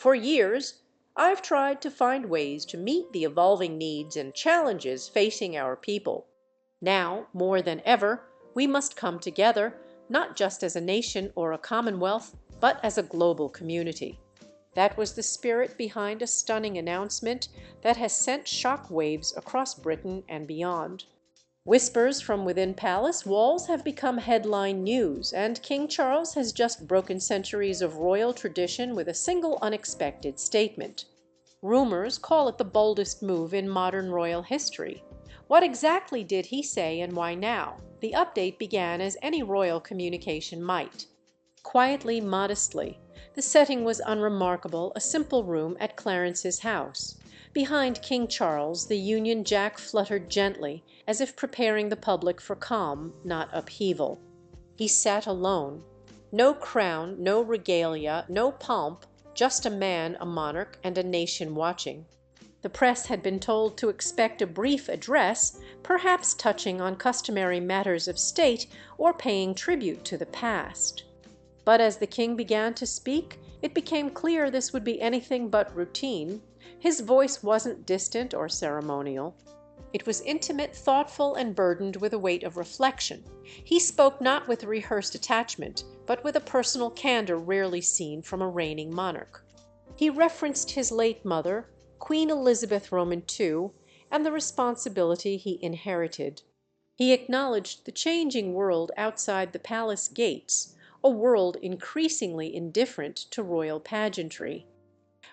For years, I've tried to find ways to meet the evolving needs and challenges facing our people. Now, more than ever, we must come together, not just as a nation or a commonwealth, but as a global community. That was the spirit behind a stunning announcement that has sent shock waves across Britain and beyond. Whispers from within palace walls have become headline news, and King Charles has just broken centuries of royal tradition with a single unexpected statement. Rumors call it the boldest move in modern royal history. What exactly did he say, and why now? The update began as any royal communication might. Quietly, modestly. The setting was unremarkable, a simple room at Clarence's house. Behind King Charles, the Union Jack fluttered gently, as if preparing the public for calm, not upheaval. He sat alone. No crown, no regalia, no pomp, just a man, a monarch, and a nation watching. The press had been told to expect a brief address, perhaps touching on customary matters of state or paying tribute to the past. But as the king began to speak, it became clear this would be anything but routine. His voice wasn't distant or ceremonial. It was intimate, thoughtful, and burdened with a weight of reflection. He spoke not with rehearsed attachment, but with a personal candor rarely seen from a reigning monarch. He referenced his late mother, Queen Elizabeth Roman II, and the responsibility he inherited. He acknowledged the changing world outside the palace gates, a world increasingly indifferent to royal pageantry.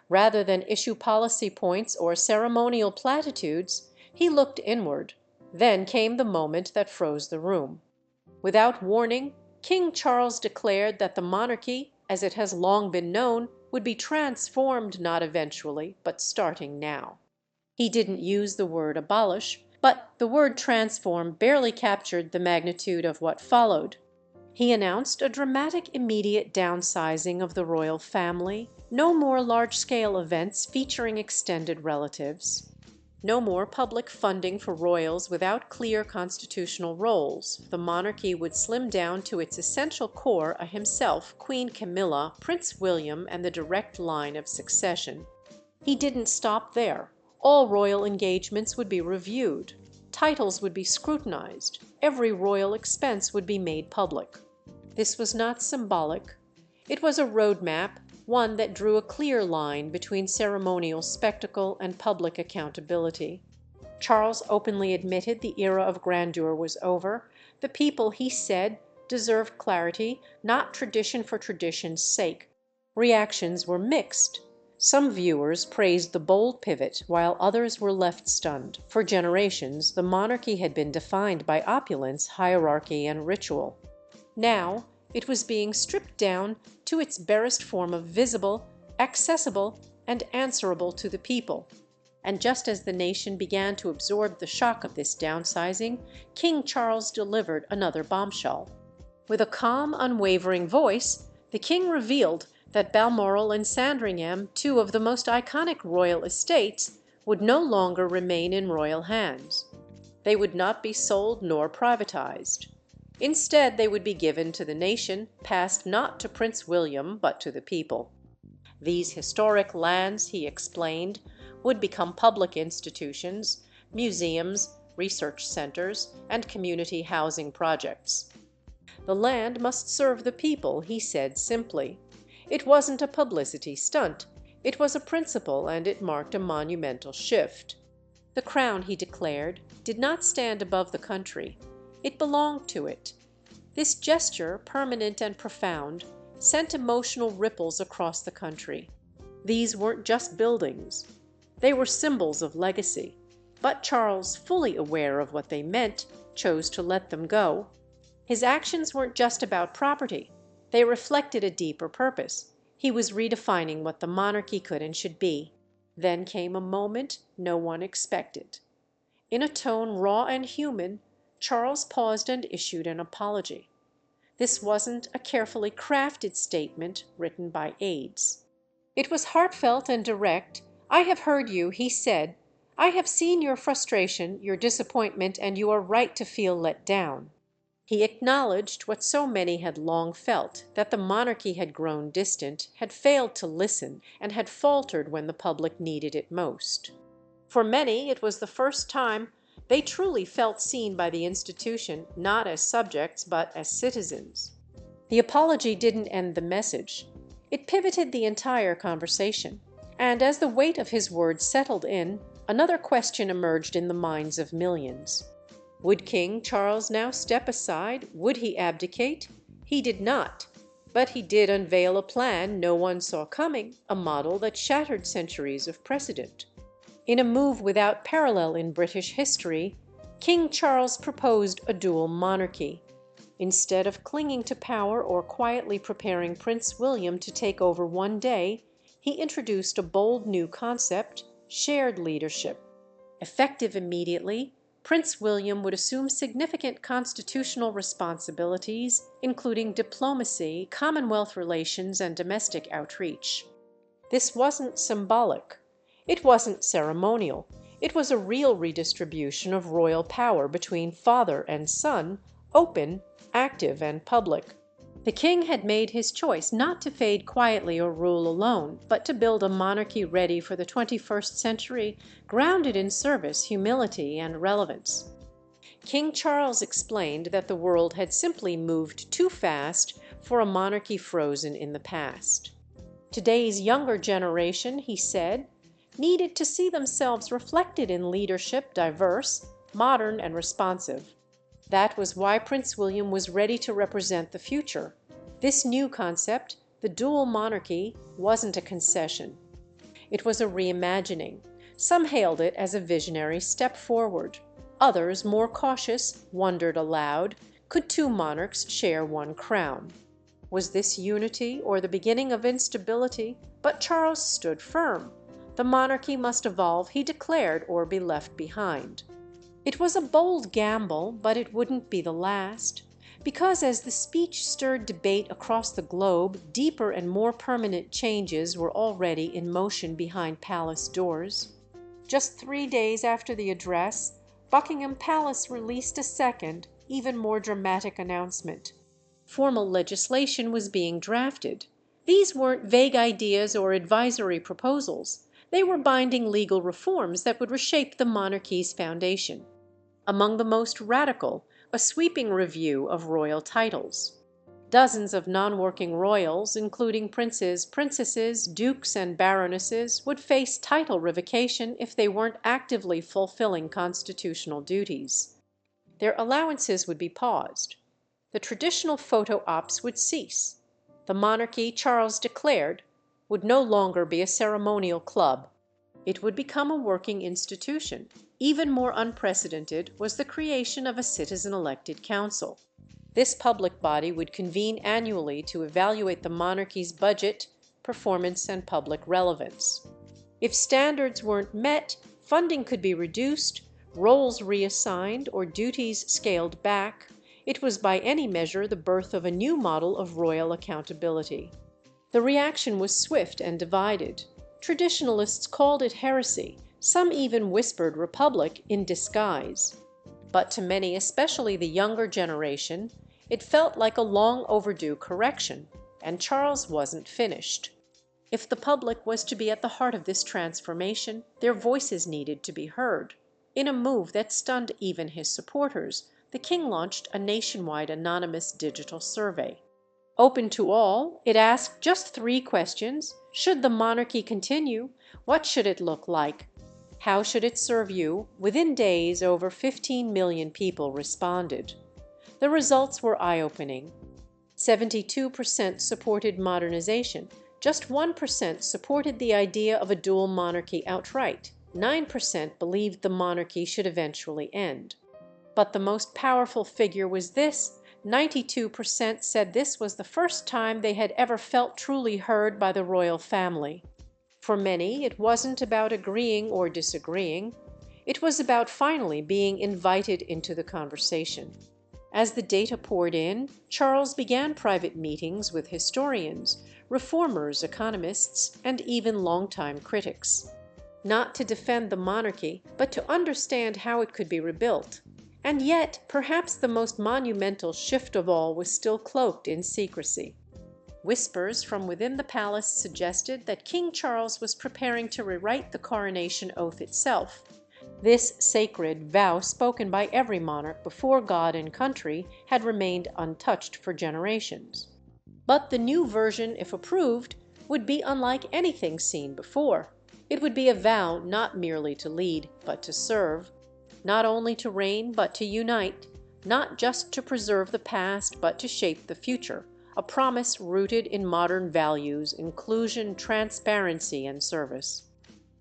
Rather than issue policy points or ceremonial platitudes, he looked inward. Then came the moment that froze the room. Without warning, King Charles declared that the monarchy, as it has long been known, would be transformed not eventually, but starting now. He didn't use the word abolish, but the word transform barely captured the magnitude of what followed. He announced a dramatic immediate downsizing of the royal family, no more large-scale events featuring extended relatives, no more public funding for royals without clear constitutional roles. The monarchy would slim down to its essential core, himself, Queen Camilla, Prince William, and the direct line of succession. He didn't stop there. All royal engagements would be reviewed. Titles would be scrutinized. Every royal expense would be made public. This was not symbolic. It was a roadmap, one that drew a clear line between ceremonial spectacle and public accountability. Charles openly admitted the era of grandeur was over. The people, he said, deserved clarity, not tradition for tradition's sake. Reactions were mixed. Some viewers praised the bold pivot, while others were left stunned. For generations, the monarchy had been defined by opulence, hierarchy, and ritual. Now, it was being stripped down to its barest form of visible, accessible, and answerable to the people. And just as the nation began to absorb the shock of this downsizing, King Charles delivered another bombshell. With a calm, unwavering voice, the king revealed that Balmoral and Sandringham, two of the most iconic royal estates, would no longer remain in royal hands. They would not be sold nor privatized. Instead, they would be given to the nation, passed not to Prince William, but to the people. These historic lands, he explained, would become public institutions, museums, research centers, and community housing projects. The land must serve the people, he said simply. It wasn't a publicity stunt. It was a principle, and it marked a monumental shift. The crown, he declared, did not stand above the country. It belonged to it. This gesture, permanent and profound, sent emotional ripples across the country. These weren't just buildings. They were symbols of legacy. But Charles, fully aware of what they meant, chose to let them go. His actions weren't just about property. They reflected a deeper purpose. He was redefining what the monarchy could and should be. Then came a moment no one expected. In a tone raw and human, Charles paused and issued an apology. This wasn't a carefully crafted statement written by aides. It was heartfelt and direct. "I have heard you," he said. "I have seen your frustration, your disappointment, and you are right to feel let down." He acknowledged what so many had long felt, that the monarchy had grown distant, had failed to listen, and had faltered when the public needed it most. For many it was the first time they truly felt seen by the institution, not as subjects, but as citizens. The apology didn't end the message. It pivoted the entire conversation. And as the weight of his words settled in, another question emerged in the minds of millions. Would King Charles now step aside? Would he abdicate? He did not. But he did unveil a plan no one saw coming, a model that shattered centuries of precedent. In a move without parallel in British history, King Charles proposed a dual monarchy. Instead of clinging to power or quietly preparing Prince William to take over one day, he introduced a bold new concept, shared leadership. Effective immediately, Prince William would assume significant constitutional responsibilities, including diplomacy, Commonwealth relations, and domestic outreach. This wasn't symbolic. It wasn't ceremonial. It was a real redistribution of royal power between father and son, open, active, and public. The king had made his choice not to fade quietly or rule alone, but to build a monarchy ready for the 21st century, grounded in service, humility, and relevance. King Charles explained that the world had simply moved too fast for a monarchy frozen in the past. Today's younger generation, he said, needed to see themselves reflected in leadership diverse, modern, and responsive. That was why Prince William was ready to represent the future. This new concept, the dual monarchy, wasn't a concession. It was a reimagining. Some hailed it as a visionary step forward. Others, more cautious, wondered aloud, could two monarchs share one crown? Was this unity or the beginning of instability? But Charles stood firm. The monarchy must evolve, he declared, or be left behind. It was a bold gamble, but it wouldn't be the last. Because as the speech stirred debate across the globe, deeper and more permanent changes were already in motion behind palace doors. Just 3 days after the address, Buckingham Palace released a second, even more dramatic announcement. Formal legislation was being drafted. These weren't vague ideas or advisory proposals. They were binding legal reforms that would reshape the monarchy's foundation. Among the most radical, a sweeping review of royal titles. Dozens of non-working royals, including princes, princesses, dukes, and baronesses, would face title revocation if they weren't actively fulfilling constitutional duties. Their allowances would be paused. The traditional photo ops would cease. The monarchy, Charles declared, would no longer be a ceremonial club. It would become a working institution. Even more unprecedented was the creation of a citizen-elected council. This public body would convene annually to evaluate the monarchy's budget, performance, and public relevance. If standards weren't met, funding could be reduced, roles reassigned, or duties scaled back. It was by any measure the birth of a new model of royal accountability. The reaction was swift and divided. Traditionalists called it heresy. Some even whispered republic in disguise. But to many, especially the younger generation, it felt like a long overdue correction, and Charles wasn't finished. If the public was to be at the heart of this transformation, their voices needed to be heard. In a move that stunned even his supporters, the king launched a nationwide anonymous digital survey. Open to all, it asked just 3 questions. Should the monarchy continue? What should it look like? How should it serve you? Within days, over 15 million people responded. The results were eye-opening. 72% supported modernization. Just 1% supported the idea of a dual monarchy outright. 9% believed the monarchy should eventually end. But the most powerful figure was this: 92% said this was the first time they had ever felt truly heard by the royal family. For many, it wasn't about agreeing or disagreeing. It was about finally being invited into the conversation. As the data poured in, Charles began private meetings with historians, reformers, economists, and even longtime critics. Not to defend the monarchy, but to understand how it could be rebuilt. And yet, perhaps the most monumental shift of all was still cloaked in secrecy. Whispers from within the palace suggested that King Charles was preparing to rewrite the coronation oath itself. This sacred vow spoken by every monarch before God and country had remained untouched for generations. But the new version, if approved, would be unlike anything seen before. It would be a vow not merely to lead, but to serve; not only to reign, but to unite; not just to preserve the past, but to shape the future; a promise rooted in modern values, inclusion, transparency, and service.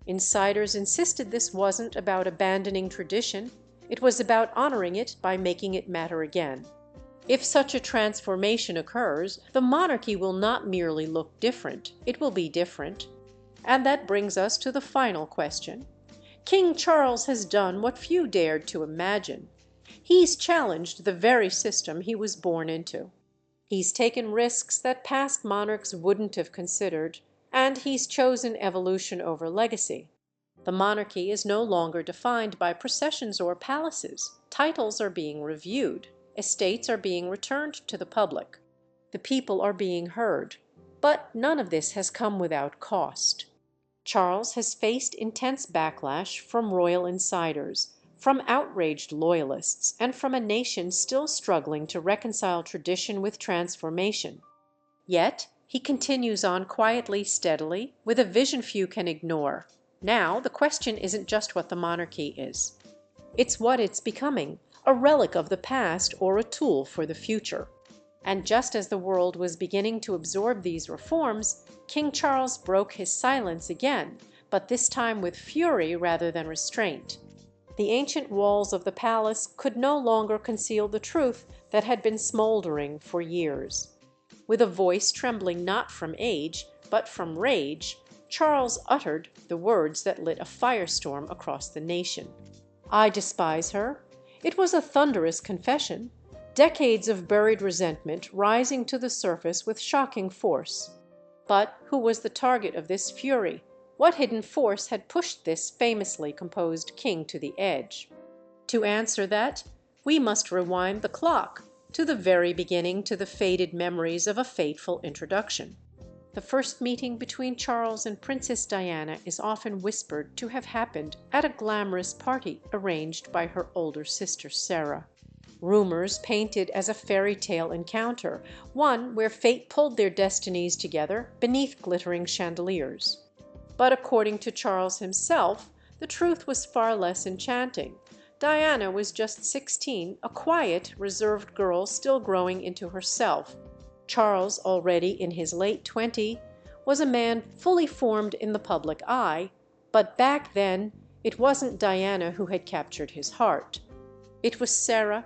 Insiders insisted this wasn't about abandoning tradition, it was about honoring it by making it matter again. If such a transformation occurs, the monarchy will not merely look different, it will be different. And that brings us to the final question. King Charles has done what few dared to imagine. He's challenged the very system he was born into. He's taken risks that past monarchs wouldn't have considered, and he's chosen evolution over legacy. The monarchy is no longer defined by processions or palaces. Titles are being reviewed. Estates are being returned to the public. The people are being heard. But none of this has come without cost. Charles has faced intense backlash from royal insiders, from outraged loyalists, and from a nation still struggling to reconcile tradition with transformation. Yet he continues on quietly, steadily, with a vision few can ignore. Now the question isn't just what the monarchy is. It's what it's becoming, a relic of the past or a tool for the future. And just as the world was beginning to absorb these reforms, King Charles broke his silence again, but this time with fury rather than restraint. The ancient walls of the palace could no longer conceal the truth that had been smoldering for years. With a voice trembling not from age, but from rage, Charles uttered the words that lit a firestorm across the nation. "I despise her." It was a thunderous confession, decades of buried resentment rising to the surface with shocking force. But who was the target of this fury? What hidden force had pushed this famously composed king to the edge? To answer that, we must rewind the clock to the very beginning, to the faded memories of a fateful introduction. The first meeting between Charles and Princess Diana is often whispered to have happened at a glamorous party arranged by her older sister Sarah. Rumors paint it as a fairy tale encounter, one where fate pulled their destinies together beneath glittering chandeliers. But according to Charles himself, the truth was far less enchanting. Diana was just 16, a quiet, reserved girl still growing into herself. Charles, already in his late 20s, was a man fully formed in the public eye, but back then it wasn't Diana who had captured his heart. It was Sarah,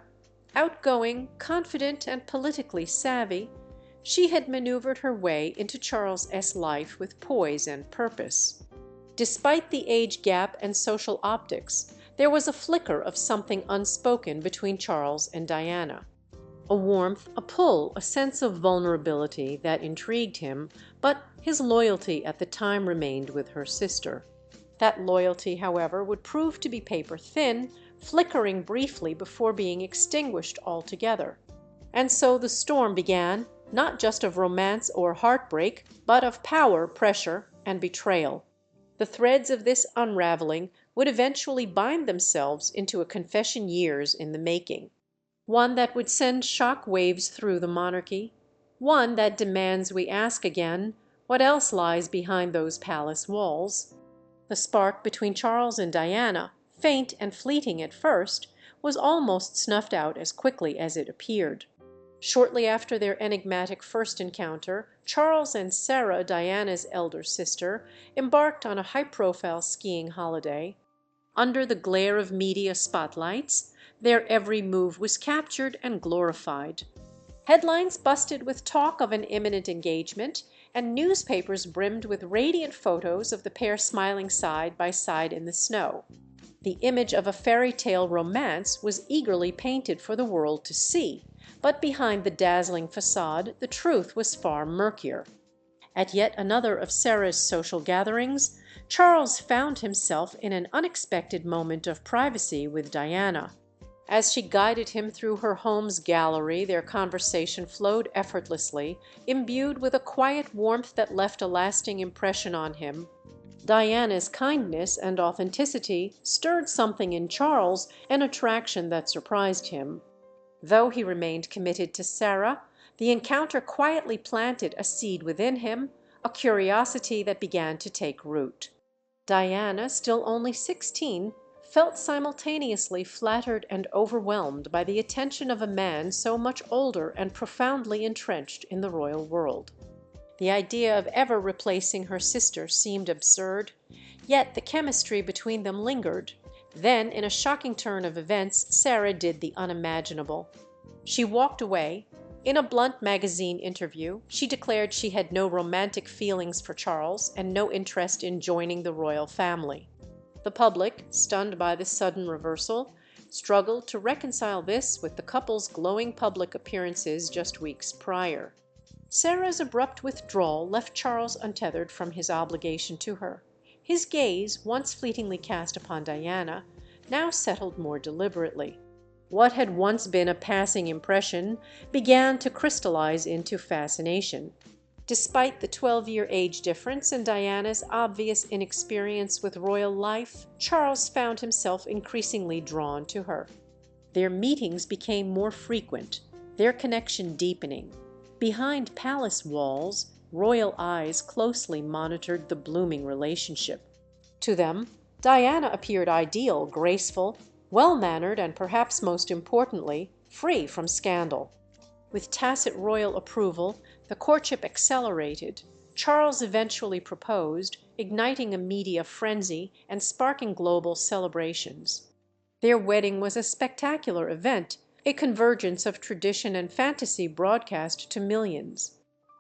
outgoing, confident, and politically savvy. She had maneuvered her way into Charles's life with poise and purpose. Despite the age gap and social optics, there was a flicker of something unspoken between Charles and Diana. A warmth, a pull, a sense of vulnerability that intrigued him, but his loyalty at the time remained with her sister. That loyalty, however, would prove to be paper thin, flickering briefly before being extinguished altogether. And so the storm began, not just of romance or heartbreak, but of power, pressure, and betrayal. The threads of this unraveling would eventually bind themselves into a confession years in the making. One that would send shock waves through the monarchy. One that demands we ask again, what else lies behind those palace walls? The spark between Charles and Diana, faint and fleeting at first, was almost snuffed out as quickly as it appeared. Shortly after their enigmatic first encounter, Charles and Sarah, Diana's elder sister, embarked on a high-profile skiing holiday. Under the glare of media spotlights, their every move was captured and glorified. Headlines busted with talk of an imminent engagement, and newspapers brimmed with radiant photos of the pair smiling side by side in the snow. The image of a fairy tale romance was eagerly painted for the world to see, but behind the dazzling facade the truth was far murkier. At yet another of Sarah's social gatherings, Charles found himself in an unexpected moment of privacy with Diana. As she guided him through her home's gallery, their conversation flowed effortlessly, imbued with a quiet warmth that left a lasting impression on him. Diana's kindness and authenticity stirred something in Charles, an attraction that surprised him. Though he remained committed to Sarah, the encounter quietly planted a seed within him, a curiosity that began to take root. Diana, still only 16, felt simultaneously flattered and overwhelmed by the attention of a man so much older and profoundly entrenched in the royal world. The idea of ever replacing her sister seemed absurd, yet the chemistry between them lingered. Then, in a shocking turn of events, Sarah did the unimaginable. She walked away. In a blunt magazine interview, she declared she had no romantic feelings for Charles and no interest in joining the royal family. The public, stunned by this sudden reversal, struggled to reconcile this with the couple's glowing public appearances just weeks prior. Sarah's abrupt withdrawal left Charles untethered from his obligation to her. His gaze, once fleetingly cast upon Diana, now settled more deliberately. What had once been a passing impression began to crystallize into fascination. Despite the 12-year age difference and Diana's obvious inexperience with royal life, Charles found himself increasingly drawn to her. Their meetings became more frequent, their connection deepening. Behind palace walls, royal eyes closely monitored the blooming relationship. To them, Diana appeared ideal, graceful, well-mannered, and perhaps most importantly, free from scandal. With tacit royal approval, the courtship accelerated. Charles eventually proposed, igniting a media frenzy and sparking global celebrations. Their wedding was a spectacular event, a convergence of tradition and fantasy broadcast to millions.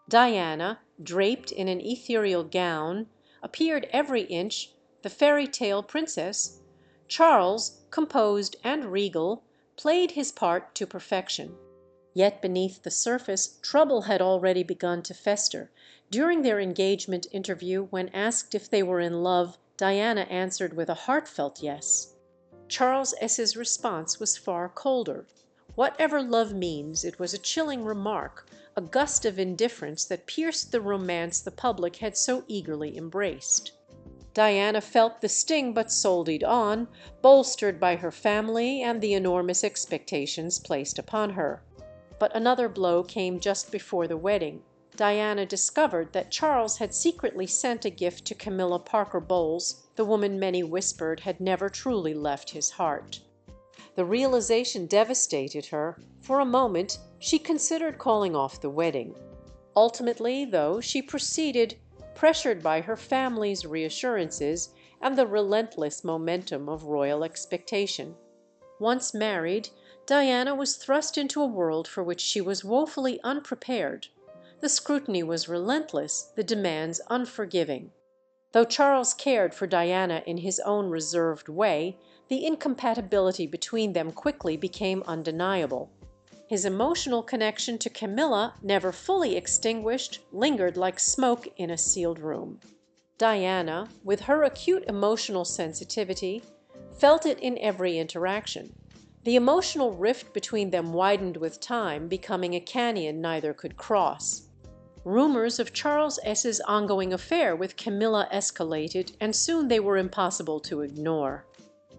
Diana, draped in an ethereal gown, appeared every inch the fairy tale princess. Charles, composed and regal, played his part to perfection. Yet beneath the surface trouble had already begun to fester. During their engagement interview, when asked if they were in love, Diana answered with a heartfelt yes. Charles S.'s response was far colder. Whatever love means, it was a chilling remark, a gust of indifference that pierced the romance the public had so eagerly embraced. Diana felt the sting but soldiered on, bolstered by her family and the enormous expectations placed upon her. But another blow came just before the wedding. Diana discovered that Charles had secretly sent a gift to Camilla Parker Bowles, the woman many whispered had never truly left his heart. The realization devastated her. For a moment, she considered calling off the wedding. Ultimately, though, she proceeded, pressured by her family's reassurances and the relentless momentum of royal expectation. Once married, Diana was thrust into a world for which she was woefully unprepared. The scrutiny was relentless, the demands unforgiving. Though Charles cared for Diana in his own reserved way, the incompatibility between them quickly became undeniable. His emotional connection to Camilla, never fully extinguished, lingered like smoke in a sealed room. Diana, with her acute emotional sensitivity, felt it in every interaction. The emotional rift between them widened with time, becoming a canyon neither could cross. Rumors of Charles S.'s ongoing affair with Camilla escalated, and soon they were impossible to ignore.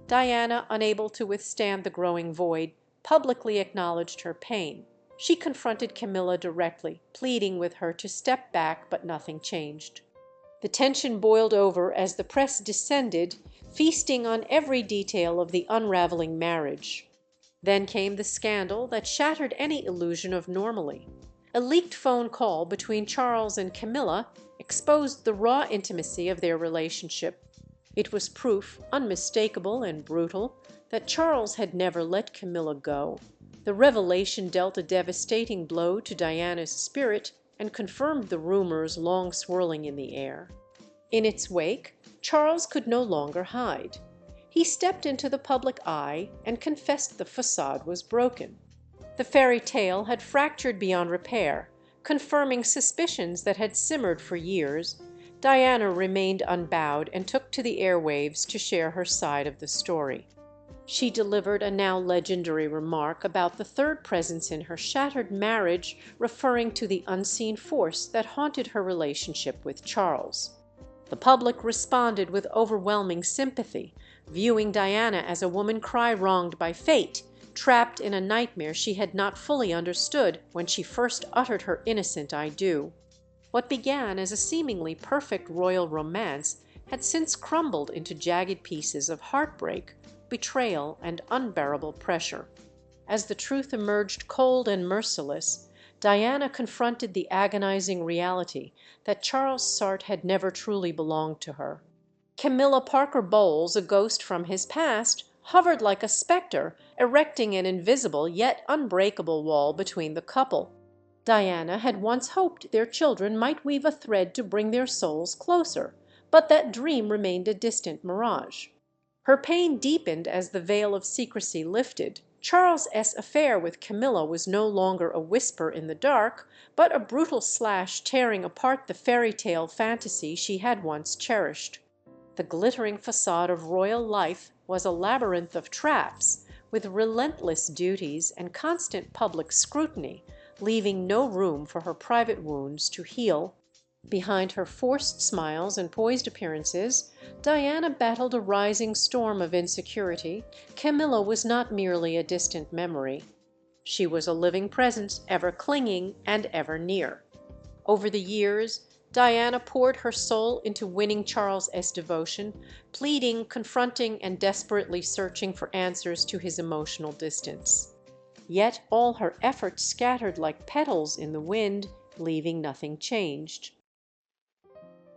Diana, unable to withstand the growing void, publicly acknowledged her pain. She confronted Camilla directly, pleading with her to step back, but nothing changed. The tension boiled over as the press descended, feasting on every detail of the unraveling marriage. Then came the scandal that shattered any illusion of normalcy. A leaked phone call between Charles and Camilla exposed the raw intimacy of their relationship. It was proof, unmistakable and brutal, that Charles had never let Camilla go. The revelation dealt a devastating blow to Diana's spirit and confirmed the rumors long swirling in the air. In its wake, Charles could no longer hide. He stepped into the public eye and confessed the facade was broken. The fairy tale had fractured beyond repair, confirming suspicions that had simmered for years. Diana remained unbowed and took to the airwaves to share her side of the story. She delivered a now legendary remark about the third presence in her shattered marriage, referring to the unseen force that haunted her relationship with Charles. The public responded with overwhelming sympathy, viewing Diana as a woman cry wronged by fate, trapped in a nightmare she had not fully understood when she first uttered her innocent "I do." What began as a seemingly perfect royal romance had since crumbled into jagged pieces of heartbreak, betrayal, and unbearable pressure. As the truth emerged cold and merciless, Diana confronted the agonizing reality that Charles Sart had never truly belonged to her. Camilla Parker Bowles, a ghost from his past, hovered like a spectre, erecting an invisible yet unbreakable wall between the couple. Diana had once hoped their children might weave a thread to bring their souls closer, but that dream remained a distant mirage. Her pain deepened as the veil of secrecy lifted. Charles' affair with Camilla was no longer a whisper in the dark, but a brutal slash tearing apart the fairy tale fantasy she had once cherished. The glittering facade of royal life was a labyrinth of traps, with relentless duties and constant public scrutiny, leaving no room for her private wounds to heal. Behind her forced smiles and poised appearances, Diana battled a rising storm of insecurity. Camilla was not merely a distant memory. She was a living presence, ever clinging and ever near. Over the years, Diana poured her soul into winning Charles's devotion, pleading, confronting, and desperately searching for answers to his emotional distance. Yet all her efforts scattered like petals in the wind, leaving nothing changed.